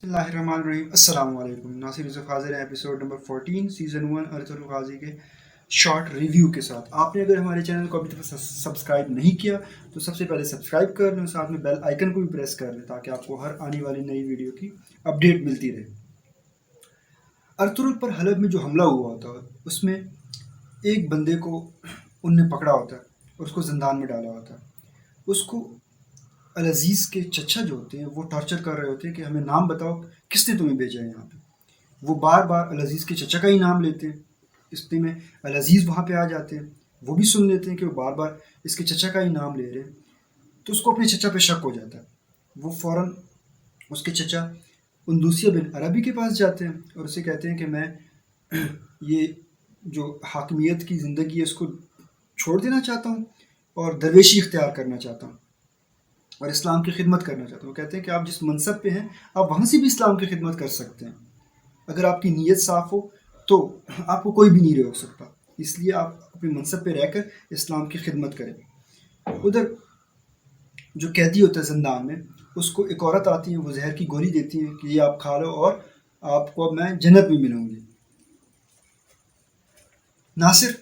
Bismillahirrahmanirrahim. Assalamu alaikum. Nasir Yusuf हाजिर है episode number 14 season 1 अरतुल गाजी के शॉर्ट रिव्यू के साथ। आपने अगर हमारे चैनल को अभी तक सब्सक्राइब नहीं किया तो सबसे पहले सब्सक्राइब कर लें, साथ में बेल आइकन को भी प्रेस कर लें ताकि आपको हर आने वाली नई वीडियो की अपडेट मिलती रहे। अर्तुगरुल पर हलब में जो हमला हुआ होता है उसमें एक बंदे को उनने पकड़ा होता है और उसको ज़िंदान में डाला होता है। उसको अल अज़ीज़ के चचा जो होते हैं वो टॉर्चर कर रहे होते हैं कि हमें नाम बताओ, किसने तुम्हें भेजा है यहाँ पे। वो बार बार अल अज़ीज़ के चचा का ही नाम लेते हैं। इतने में अल अज़ीज़ वहाँ पे आ जाते हैं, वो भी सुन लेते हैं कि वो बार बार इसके चचा का ही नाम ले रहे हैं, तो उसको अपने चचा पे शक हो जाता है। वो फ़ौरन उसके चचा उंदूसिया बिन अरबी के पास जाते हैं और उसे कहते हैं कि मैं ये जो हाकिमियत की ज़िंदगी है इसको छोड़ देना चाहता हूँ और दरवेशी इख्तियार करना चाहता हूँ और इस्लाम की खिदमत करना चाहते हैं। वो कहते हैं कि आप जिस मनसब पे हैं आप वहाँ से भी इस्लाम की खिदमत कर सकते हैं। अगर आपकी नीयत साफ़ हो तो आपको कोई भी नहीं रोक सकता, इसलिए आप अपने मनसब पे रहकर इस्लाम की खिदमत करें। उधर जो कैदी होता है ज़िंदान में, उसको एक औरत आती है, वो जहर की गोली देती है कि ये आप खा लो और आपको अब मैं जन्नत में मिलूँगी। नासिर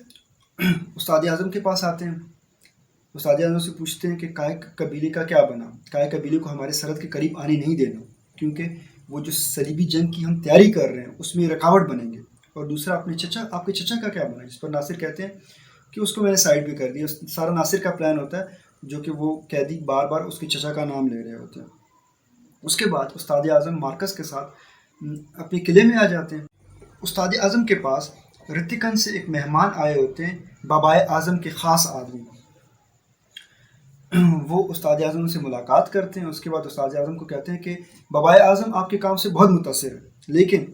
उस्ताद आज़म के पास आते हैं, उस्ताद आज़म से पूछते हैं कि काय कबीले का क्या बना। काय कबीले को हमारे सरहद के करीब आने नहीं देना, क्योंकि वो जो सलीबी जंग की हम तैयारी कर रहे हैं उसमें रुकावट बनेंगे। और दूसरा अपने चचा, आपके चचा का क्या बना। जिस पर नासिर कहते हैं कि उसको मैंने साइड पे कर दिया। सारा नासिर का प्लान होता है, जो कि वो कैदी बार बार उसके चचा का नाम ले रहे होते हैं। उसके बाद उस्ताद आज़म मार्कस के साथ अपने किले में आ जाते हैं। उस्ताद आज़म के पास रितिकन से एक मेहमान आए होते हैं, बाबाए आज़म के ख़ास आदमी। वो उस्ताद आज़म से मुलाकात करते हैं। उसके बाद उस्ताद आज़म को कहते हैं कि बाबाए आज़म आपके काम से बहुत मुतासिर है, लेकिन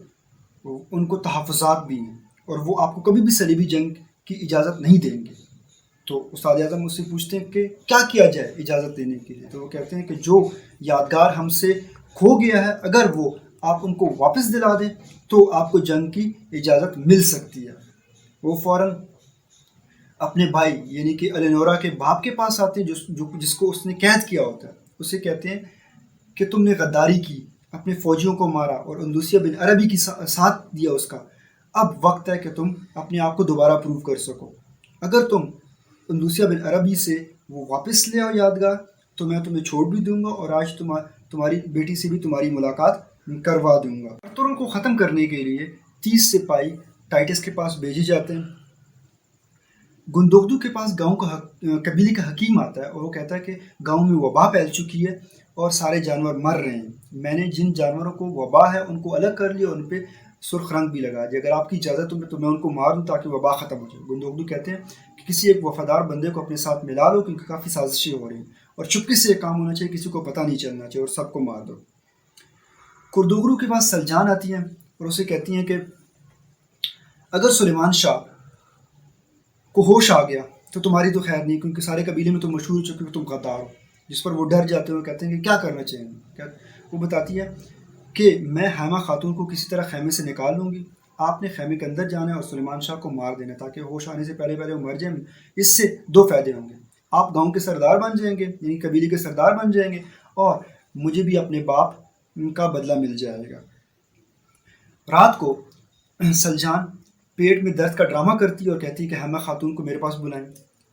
उनको तहफ़्फ़ुज़ात भी हैं और वो आपको कभी भी सलीबी जंग की इजाज़त नहीं देंगे। तो उस्ताद आज़म उससे पूछते हैं कि क्या किया जाए इजाज़त देने के लिए। तो वो कहते हैं कि जो यादगार हमसे खो गया है, अगर वो आप उनको वापस दिला दें तो आपको जंग की इजाज़त मिल सकती है। वो फ़ौरन अपने भाई यानी कि एलेनोरा के बाप के पास आते हैं, जिसको उसने कैद किया होता है। उसे कहते हैं कि तुमने गद्दारी की, अपने फ़ौजियों को मारा और उंदूसिया बिन अरबी की साथ दिया उसका। अब वक्त है कि तुम अपने आप को दोबारा प्रूव कर सको। अगर तुम उंदूसिया बिन अरबी से वो वापस ले आओ यादगार, तो मैं तुम्हें छोड़ भी दूंगा और आज तुम्हारी बेटी से भी तुम्हारी मुलाकात करवा दूंगा। अर्तुगरुल को ख़त्म करने के लिए 30 सिपाही टाइटस के पास भेजे जाते हैं। गुंदोगदू के पास गांव का कबीले का हकीम आता है और वो कहता है कि गांव में वबा फैल चुकी है और सारे जानवर मर रहे हैं। मैंने जिन जानवरों को वबा है उनको अलग कर लिया, उन पे सुर्ख रंग भी लगा दिया। अगर आपकी इजाज़त हो तो मैं उनको मार दूँ ताकि वबा ख़त्म हो जाए। गुंदोगदू कहते हैं कि किसी एक वफादार बंदे को अपने साथ मिला लो, क्योंकि काफ़ी साजिशें हो रही हैं और चुपके से काम होना चाहिए, किसी को पता नहीं चलना चाहिए और सबको मार दो। कुर्दोगरू के पास सलजान आती हैं और उसे कहती हैं कि अगर सुलेमान शाह को होश आ गया तो तुम्हारी तो खैर नहीं, क्योंकि सारे कबीले में तुम मशहूर हो चुके हो, तुम गद्दार हो। जिस पर वो डर जाते हो, कहते हैं कि क्या करना चाहिए। क्या वो बताती है कि मैं हैमा खातून को किसी तरह खैमे से निकाल लूँगी, आपने खैमे के अंदर जाना है और सुलेमान शाह को मार देना ताकि होश आने से पहले पहले वो मर जाए। इससे दो फ़ायदे होंगे, आप गाँव के सरदार बन जाएंगे, यानी कबीले के सरदार बन जाएंगे, और मुझे भी अपने बाप का बदला मिल जाएगा। रात को सलजान पेट में दर्द का ड्रामा करती है और कहती है कि हैमा खातून को मेरे पास बुलाएं।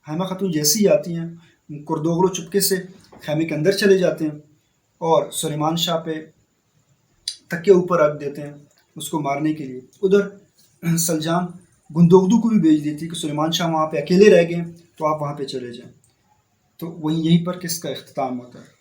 हैमा खातून जैसे ही आती हैं, कुर्दोगरू चुपके से खैमे के अंदर चले जाते हैं और सुलेमान शाह पे तकिया ऊपर रख देते हैं उसको मारने के लिए। उधर सलजान गुंदोगदू को भी भेज देती है कि सुलेमान शाह वहाँ पे अकेले रह गए तो आप वहाँ पे चले जाएं। तो वहीं यहीं पर किसका इख्तिताम होता है।